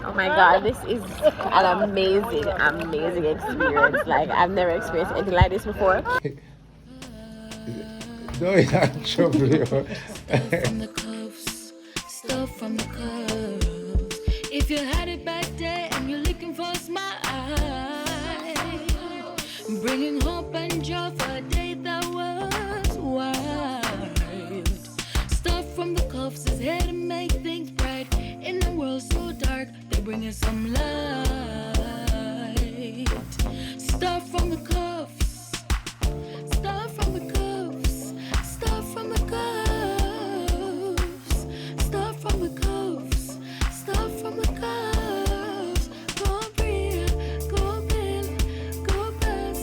Oh my god, this is an amazing, amazing experience. Like, I've never experienced anything like this before. No, you're not in trouble. Stuff from the curves. If you had it back there and you're looking for a smile, bringing hope and joy for a day that was wild. Stuff from the cuffs is here to make things bright. In the world so dark, they bring us some light. Stuff from the cuffs. Stuff from the cuffs. Stuff from the cuffs. Stuff from the cuffs. Stuff from the cuffs. Go Bria, go Bill, go Bess,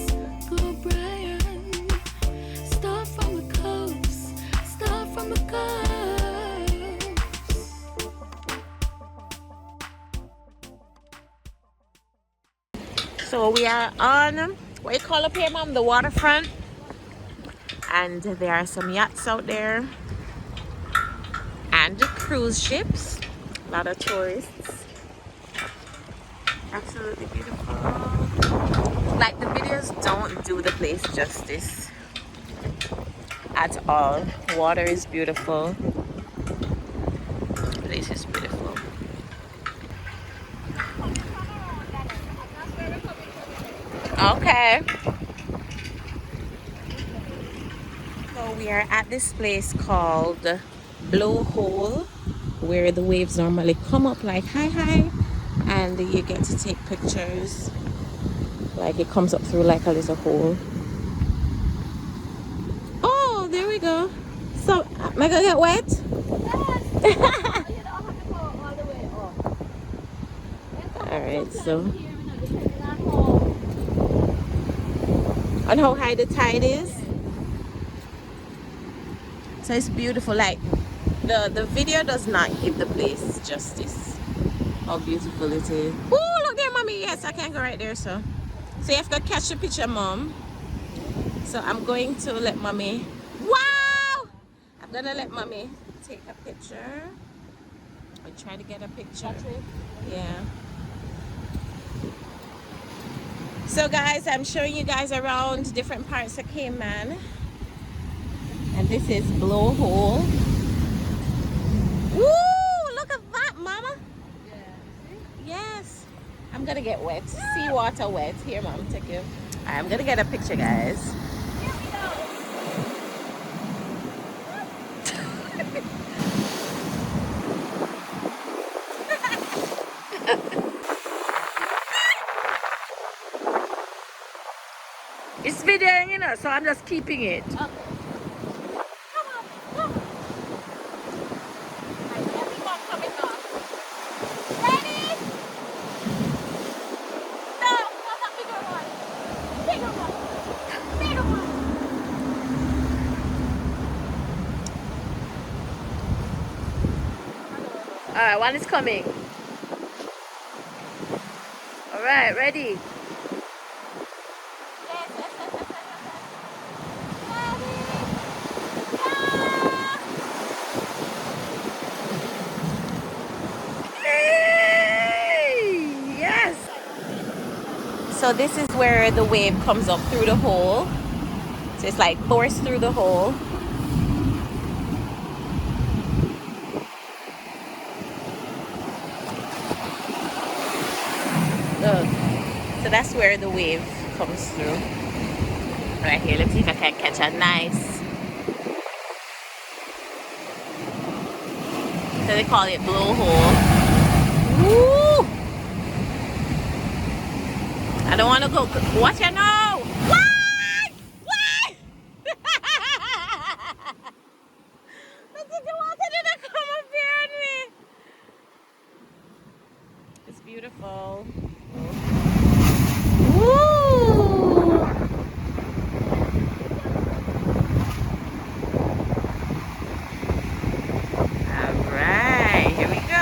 go Brian. Stuff from the cuffs. Stuff from the cuffs. So we are on, what you call up here, Mom? The waterfront. And there are some yachts out there. And cruise ships. A lot of tourists. Absolutely beautiful. Like, the videos don't do the place justice at all. Water is beautiful. The place is beautiful. Okay. So we are at this place called Blowhole, where the waves normally come up like hi, and you get to take pictures. Like, it comes up through like a little hole. Oh, there we go. So, am I gonna get wet? Yes. You don't have to go all the way up. Alright, so. Depending On how high the tide is. So it's beautiful. Like, the video does not give the place justice. How beautiful it is. Oh, look there, mommy. Yes, I can go right there. So you have to catch the picture, mom. So I'm going to let mommy. Wow! I'm gonna let mommy take a picture. I try to get a picture. Yeah. So guys, I'm showing you guys around different parts of Cayman. And this is Blowhole. Woo! Look at that, mama. Yes. I'm gonna get wet. Seawater wet. Here, mom, take you. Alright, I'm gonna get a picture, guys. It's videoing, you know, so I'm just keeping it. Okay. Come on, come on. Right, everyone coming off. Ready? No, not a bigger one. Bigger one. Bigger one. Alright, one is coming. Alright, ready? So this is where the wave comes up through the hole. So it's like forced through the hole. Look. So that's where the wave comes through. Right here, let's see if I can catch a nice. So they call it blowhole. Woo! I don't want to go. Watch your nose. Why? Why? Look at the water didn't come up here on me. It's beautiful. Woo! All right, here we go.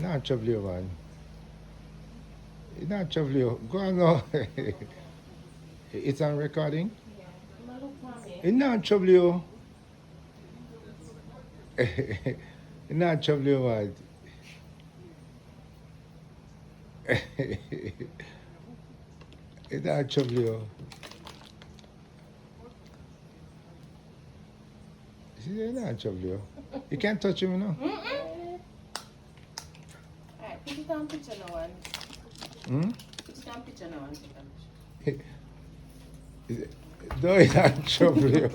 Not trouble you, man. It's not trouble you. Go on now. It's on recording? It's not trouble you. It's not trouble you, man. It's not trouble you. It's not trouble you. You can't touch him, no? Alright, put it on picture now one. Put it on picture now one. No, it's not trouble you.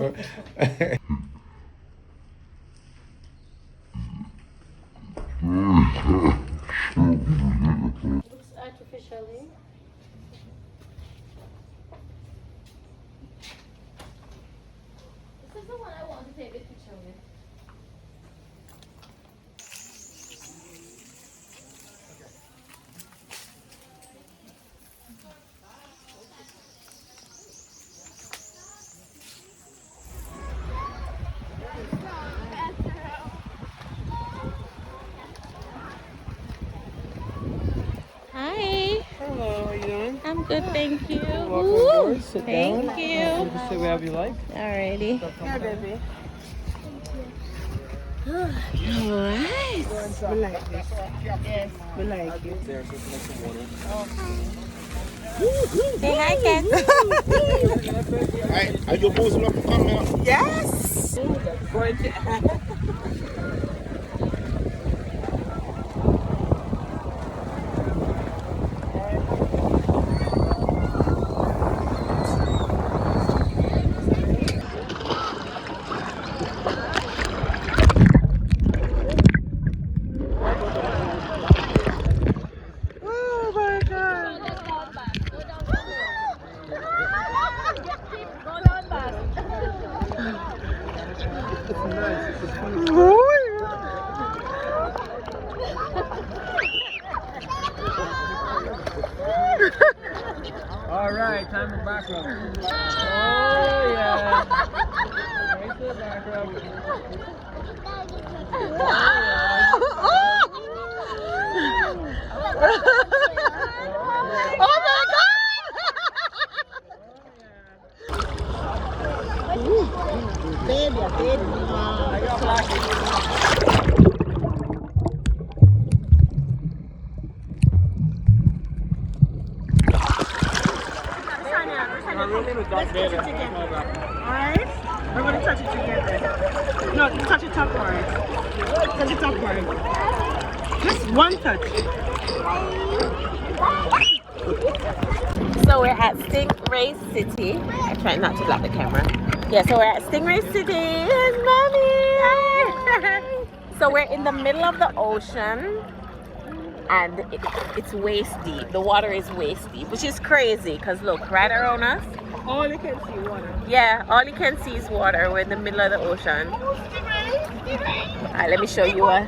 Looks artificially. This is the one I want to take the picture with. Hi. Hello, how you doing? I'm good, thank you. Welcome Woo! aboard. Sit Thank down. you. You can sit wherever you like. Alrighty. Here, baby. Alright. We like this. Yes. We like it. There, so it's nice and water. Say hi, Ken. Hey, are you boozing up the camera? Yes! Going to... Oh my God! All right, time for back rub. Oh yeah. Right to the back rub. Oh my Alright? We're going to touch it together. No, touch it upward. Touch it upward. Just one touch. So we're at Stingray City. I try not to block the camera. Yeah, so we're at Stingray City. Here's Mommy! So we're in the middle of the ocean. And it's waist deep. The water is waist deep, which is crazy because look, right around us. All you can see water. Yeah, all you can see is water. We're in the middle of the ocean. Alright, let me show you a...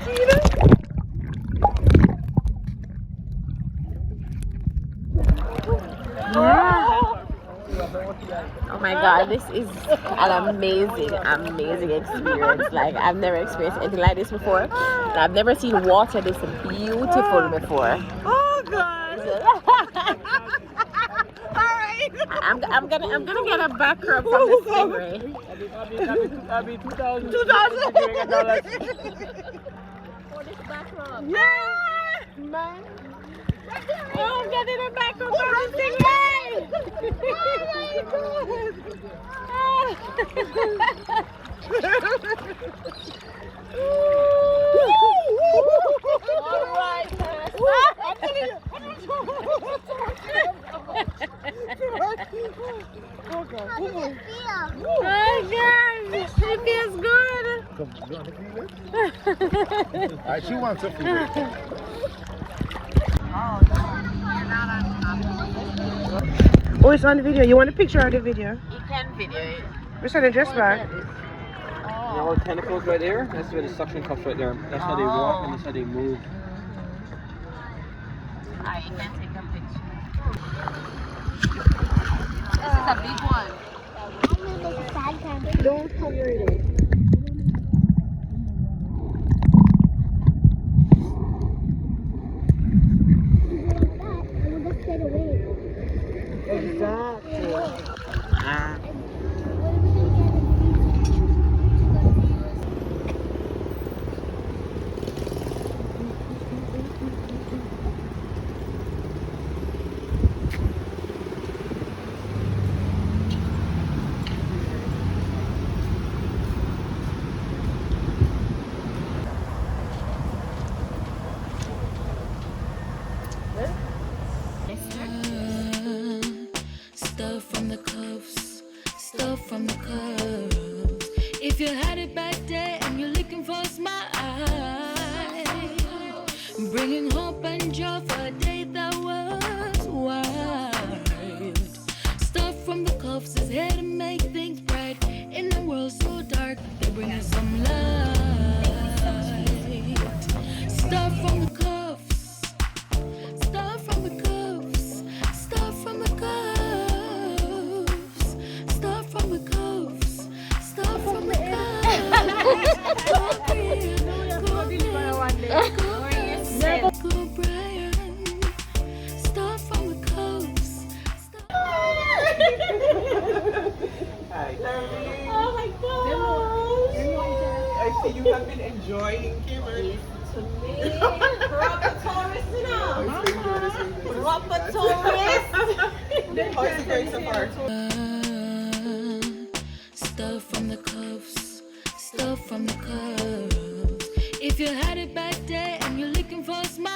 Oh my god, this is an amazing experience. Like, I've never experienced anything like this before. And I've never seen water this beautiful before. Oh god! Alright! I'm gonna get a back rub from the Stingray. I'll be 2,000. For this back rub. Yeah! Man! Oh, I'm getting a back rub from the Stingray! Alright, oh gosh, it feels good. She wants to feel it. Oh, it's on the video. You want a picture of the video? You can video it. We're on the dress bag. All the tentacles right there, that's where the suction cups right there. That's how they walk and that's how they move. Alright, you can take a picture. This is a big one. Don't cover it. from the curves. If you had it back there and you're looking for a smile, bringing hope and joy for a day that was wild. Stuff from the cuffs is here to make things bright. In a world so dark, they bring us some light. Stuff from the cuffs. Stuff from the cuffs. Stuff from the cuffs. Stuff from the cuffs. Stuff from the cuffs. Go Brian. Stuff from the cuffs. Oh my god! I see you have been enjoying Kimberly. To me, proper tourist, you know. Proper tourist. How is it going so far? Stuff from the cuffs, stuff from the cuffs. If you had it back there and you're looking for a smile,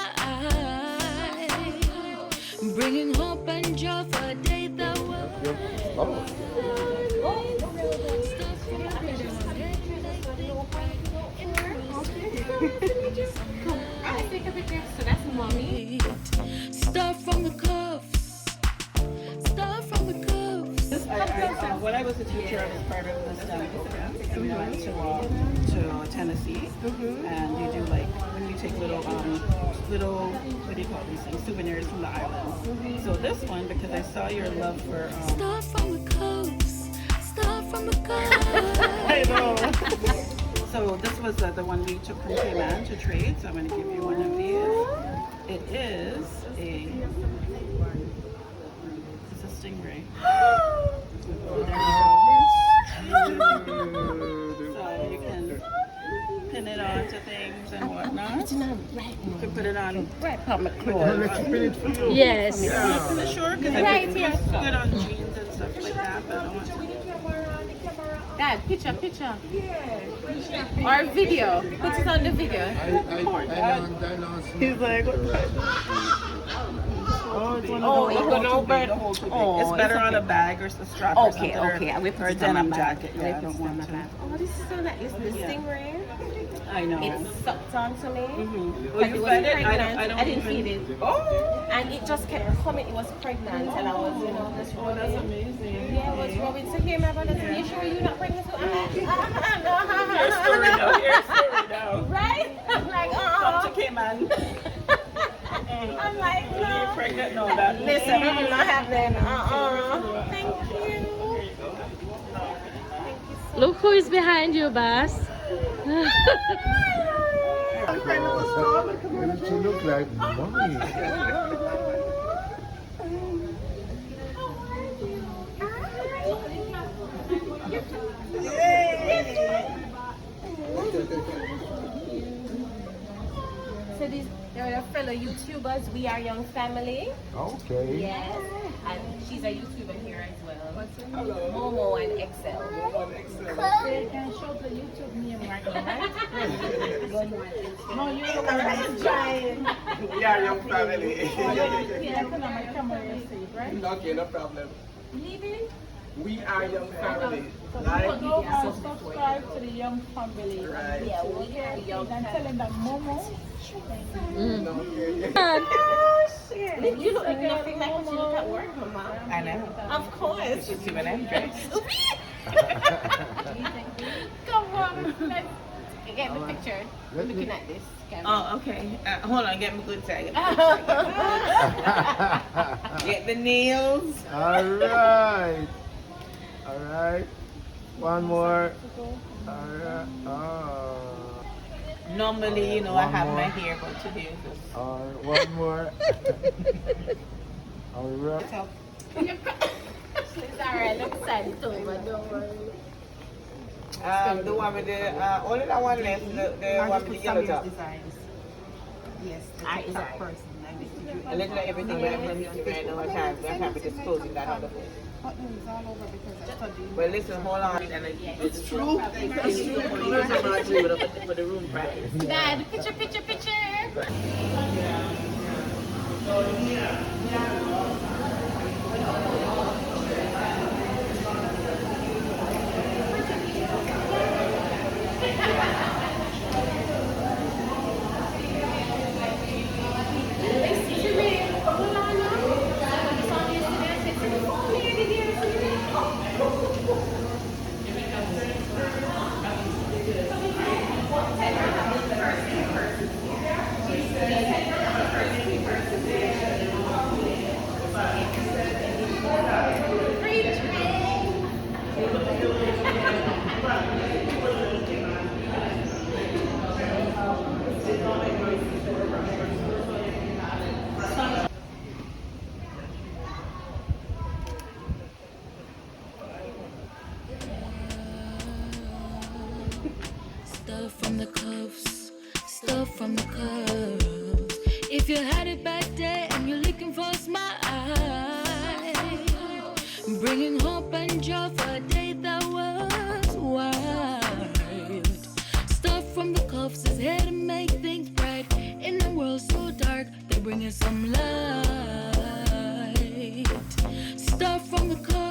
bringing hope and joy for a day that was. I take a picture, so that's mommy. Stuff from the cuffs, stuff from the cuffs. When I was a teacher, I was part of the STEM program. And we went to Tennessee, and you do like when you take little what do you call these things? Souvenirs from the islands. So this one, because I saw your love for Stuff from the cuffs, stuff from the cuffs. I know. So this was the one we took from CAYMAN to trade. So I'm going to give you one of these. It is it's a Stingray. So you can pin it on to things and whatnot. You can put it on. Yes. Sure, because Right it's here. good on jeans and stuff like that. But I don't want to. Dad, picture. Or video. Put it on the video. He's like, Oh, it's going over. Oh, it's better on a bag or a strap or something. Okay. I will Or put a it on my denim bag. jacket. Yeah, I don't want to. Oh, this is so nice. Listen, the Stingray. I know. It sucked onto me. Well, you fed it? I didn't feed it. Oh! And it just kept coming. It was pregnant, and I was, just rubbing. That's amazing. Yeah, I was rubbing. So here, my brother said, "You sure you're not pregnant?" So I'm like, Here's story now. Here's story now. Right? I'm like, Come to CAYMAN. I'm like, Are you no. pregnant? No, that. Listen, I'm not having. Thank you. Look who is behind you, boss. She look like mommy. So they're fellow YouTubers. We are Young Family. Okay. Yes. And she's a YouTuber here as well. What's her name? Momo and Excel. They can show the YouTube name right now, right? No, you don't Giant. We are young family. Yeah, put on my camera and see it, right? Okay, no problem. Leaving? We are young family. So people go and subscribe to the Young Family. Right. Yeah, we are Young And tell them that Momo. You look nothing like what you look at work, Mama. I know. Of course. You see when I'm dressed. Come on. Let's get the picture. Looking at this camera. Oh, okay. Hold on, get me good side. Get the nails. Alright. Alright. One more. Alright. Oh. Normally, I One have more. my hair, but today is just. Alright. One more. Alright. It's alright. Look sad too, but don't worry. The one with the only that one left, the one with the yellow top. Yes, I design. A little of everything that I'm using right now, I can't be disclosing that on the phone. Well, listen, hold on. It's true. It's true. For the room practice. Dad, picture. stuff from the cuffs. If you had it back there and you're looking for a smile, bringing hope and joy for a day that was wild. Stuff from the cuffs is here to make things bright. In a world so dark, they bring us some light. Stuff from the cuffs.